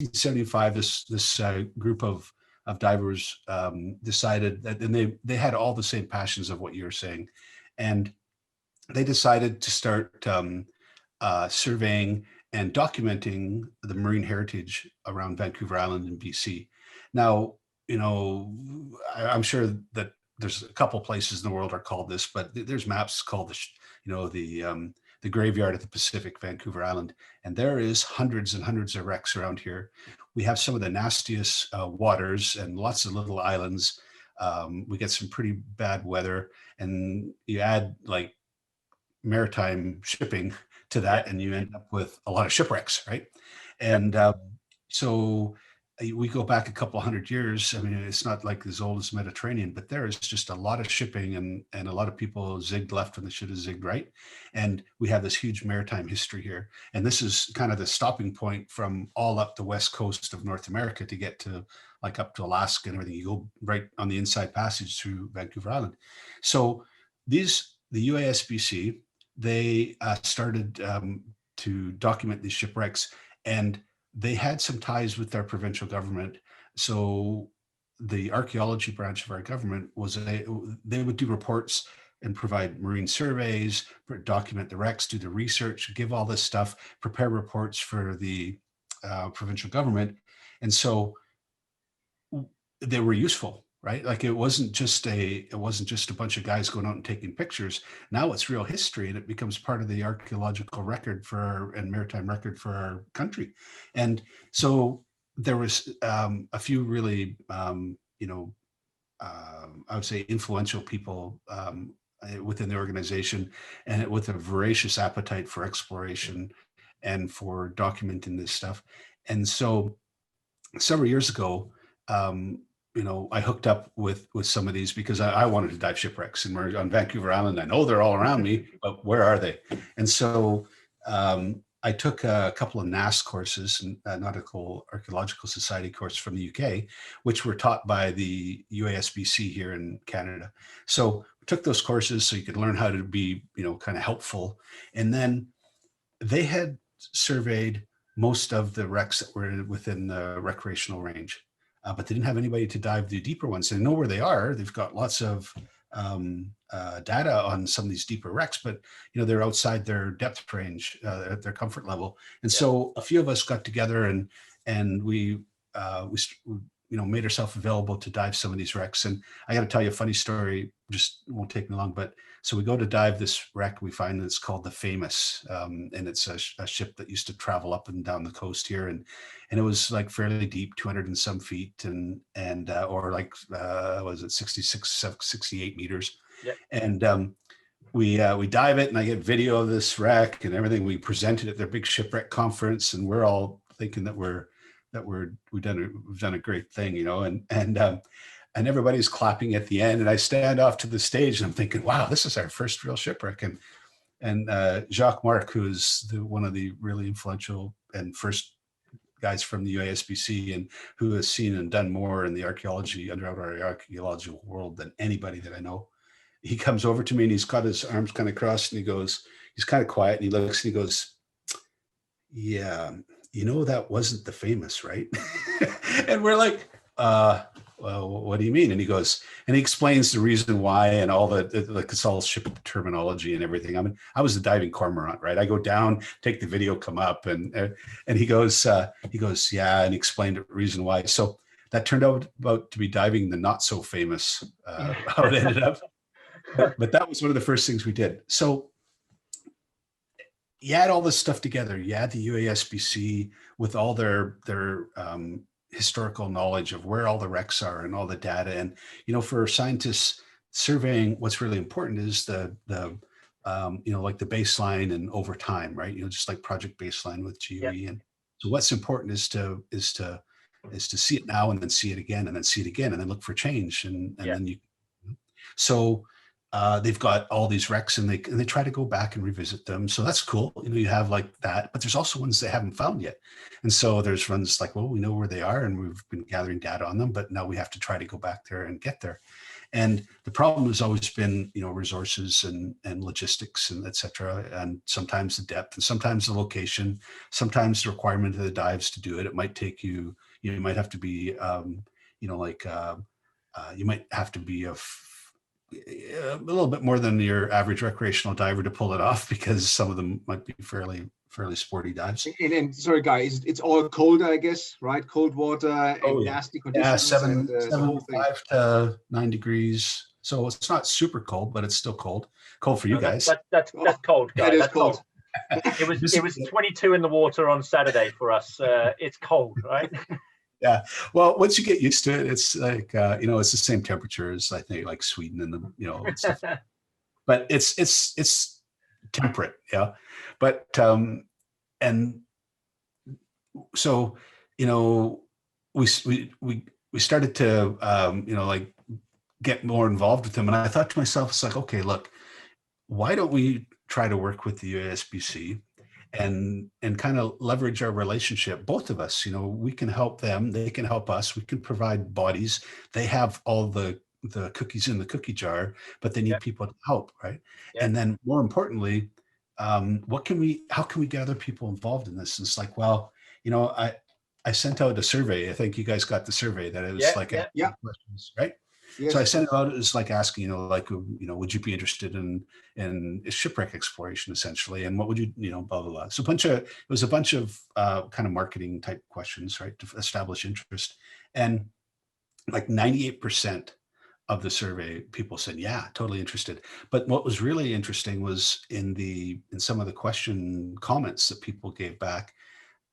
1975, this group of divers decided that, and they had all the same passions of what you're saying, and they decided to start surveying and documenting the marine heritage around Vancouver Island in BC. Now, I'm sure that there's a couple places in the world are called this, but there's maps called the graveyard at the Pacific, Vancouver Island, and there is hundreds and hundreds of wrecks around here. We have some of the nastiest waters and lots of little islands. We get some pretty bad weather, and you add like maritime shipping to that, and you end up with a lot of shipwrecks, right? And so we go back a couple hundred years. I mean, it's not like as old as the Mediterranean, but there is just a lot of shipping, and a lot of people zigged left when they should have zigged right. And we have this huge maritime history here. And this is kind of the stopping point from all up the west coast of North America to get to like up to Alaska and everything. You go right on the inside passage through Vancouver Island. So the UASBC, they started to document these shipwrecks, and they had some ties with their provincial government. So the archaeology branch of our government they would do reports and provide marine surveys, document the wrecks, do the research, give all this stuff, prepare reports for the provincial government. And so they were useful, right? Like it wasn't just a bunch of guys going out and taking pictures. Now it's real history, and it becomes part of the archaeological record and maritime record for our country. And so there was a few really, I would say influential people within the organization, and with a voracious appetite for exploration and for documenting this stuff. And so several years ago, I hooked up with some of these because I wanted to dive shipwrecks, and we're on Vancouver Island. I know they're all around me, but where are they? And so I took a couple of NAS courses, Nautical Archaeological Society course from the UK, which were taught by the UASBC here in Canada. So we took those courses so you could learn how to be, kind of helpful. And then they had surveyed most of the wrecks that were within the recreational range. But they didn't have anybody to dive the deeper ones. They know where they are. They've got lots of data on some of these deeper wrecks, but they're outside their depth range, at their comfort level. And so a few of us got together and we made ourselves available to dive some of these wrecks. And I got to tell you a funny story. Just won't take me long, but so we go to dive this wreck. We find that it's called the Famous, and it's a ship that used to travel up and down the coast here, and it was like fairly deep, 200 and some feet, or like was it 66, 68 meters? Yep. And we dive it, and I get video of this wreck and everything. We presented at their big shipwreck conference, and we're all thinking that we've done a great thing, and everybody's clapping at the end. And I stand off to the stage, and I'm thinking, wow, this is our first real shipwreck. And Jacques Marc, who's one of the really influential and first guys from the UASBC, and who has seen and done more in the underwater archaeological world than anybody that I know, he comes over to me, and he's got his arms kind of crossed, and he's kind of quiet, and he looks and he goes, yeah, that wasn't the Famous, right? And we're like, well, what do you mean? And he goes, and he explains the reason why, and all it's all ship terminology and everything. I mean, I was the diving cormorant, right? I go down, take the video, come up, and he goes, yeah, and he explained the reason why. So that turned out to be diving the not so famous, how it ended up. But that was one of the first things we did. So you add all this stuff together. You add the UASBC with all their historical knowledge of where all the wrecks are and all the data. And, for scientists surveying, what's really important is the like the baseline and over time, right? Just like Project Baseline with GUE. Yep. And so what's important is to see it now, and then see it again, and then see it again, and then look for change. And then so they've got all these wrecks, and they try to go back and revisit them. So that's cool. You have like that, but there's also ones they haven't found yet. And so there's ones like, well, we know where they are, and we've been gathering data on them, but now we have to try to go back there and get there. And the problem has always been, you know, resources and logistics and et cetera. And sometimes the depth and sometimes the location, sometimes the requirement of the dives to do it. It might take you, you might have to be, you know, like you might have to be a little bit more than your average recreational diver to pull it off, because some of them might be fairly sporty dives. And sorry, guys, it's all cold, I guess, right? Cold water and nasty conditions. Yeah, and the whole thing. 5 to 9 degrees. So it's not super cold, but it's still cold. Cold for you guys. That's cold, guys. That is that's cold. It was 22 in the water on Saturday for us. It's cold, right? Yeah. Well, once you get used to it, it's like, you know, it's the same temperature as I think like Sweden and the, you know, stuff. But it's temperate. Yeah. But, and so, you know, we started to, you know, like get more involved with them. And I thought to myself, it's like, okay, look, why don't we try to work with the UASBC and kind of leverage our relationship, both of us, you know, we can help them, they can help us, we can provide bodies. They have all the cookies in the cookie jar, but they need people to help, right? And then more importantly, how can we get other people involved in this? And it's like, well, you know, I sent out a survey. I think you guys got the survey that it was questions, right? Yes. So I sent it out as like asking, you know, like, you know, would you be interested in shipwreck exploration essentially? And what would you, you know, blah, blah, blah. So it was a bunch of kind of marketing type questions, right? To establish interest. And like 98% of the survey, people said, yeah, totally interested. But what was really interesting was in some of the question comments that people gave back,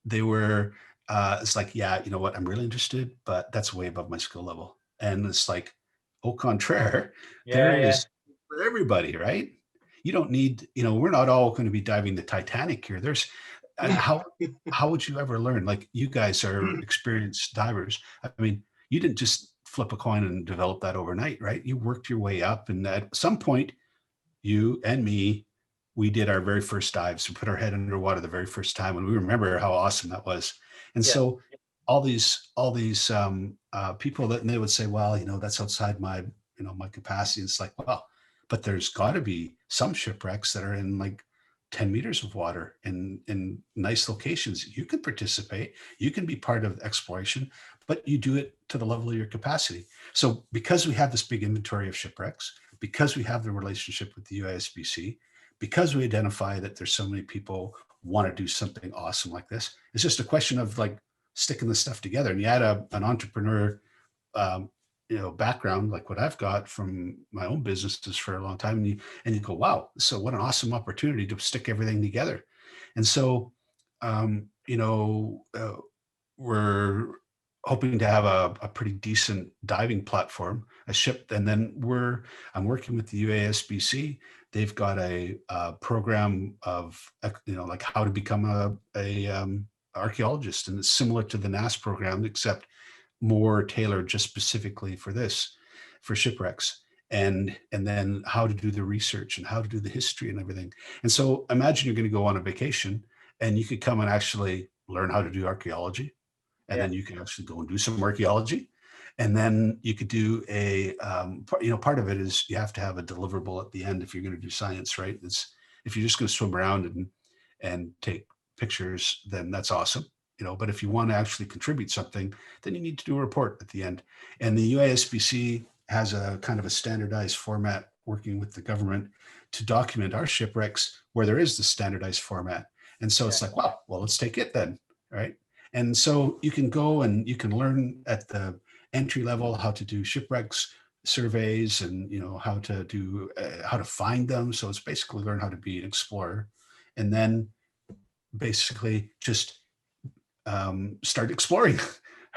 they were, it's like, yeah, you know what, I'm really interested, but that's way above my skill level. And it's like, au contraire, there is for everybody, right? You don't need, you know, we're not all going to be diving the Titanic here. There's how would you ever learn? Like, you guys are experienced divers. I mean, you didn't just flip a coin and develop that overnight, right? You worked your way up, and at some point, you and me, we did our very first dives. We put our head underwater the very first time, and we remember how awesome that was. And so all these people that, and they would say, well, you know, that's outside my, you know, my capacity. It's like, well, but there's got to be some shipwrecks that are in like 10 meters of water in nice locations. You can participate, you can be part of exploration, but you do it to the level of your capacity. So because we have this big inventory of shipwrecks, because we have the relationship with the UASBC, because we identify that there's so many people want to do something awesome like this, it's just a question of like sticking the stuff together. And you add an entrepreneur, you know, background like what I've got from my own businesses for a long time, and you go, wow, so what an awesome opportunity to stick everything together. And so, you know, we're hoping to have a pretty decent diving platform, a ship, and then I'm working with the UASBC. They've got a program of, you know, like how to become a archaeologist, and it's similar to the NAS program, except more tailored just specifically for this, for shipwrecks, and then how to do the research and how to do the history and everything. And so imagine you're going to go on a vacation and you could come and actually learn how to do archaeology, and then you can actually go and do some archaeology. And then you could do you know, part of it is you have to have a deliverable at the end if you're going to do science, right? If you're just going to swim around and take pictures, then that's awesome, you know. But if you want to actually contribute something, then you need to do a report at the end. And the UASBC has a kind of a standardized format working with the government to document our shipwrecks where there is the standardized format. And so it's like, wow, well, let's take it then, right? And so you can go and you can learn at the entry level how to do shipwrecks surveys, and, you know, how to do how to find them. So it's basically learn how to be an explorer, and then basically just start exploring,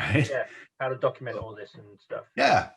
right? Yeah, how to document all this and stuff. Yeah,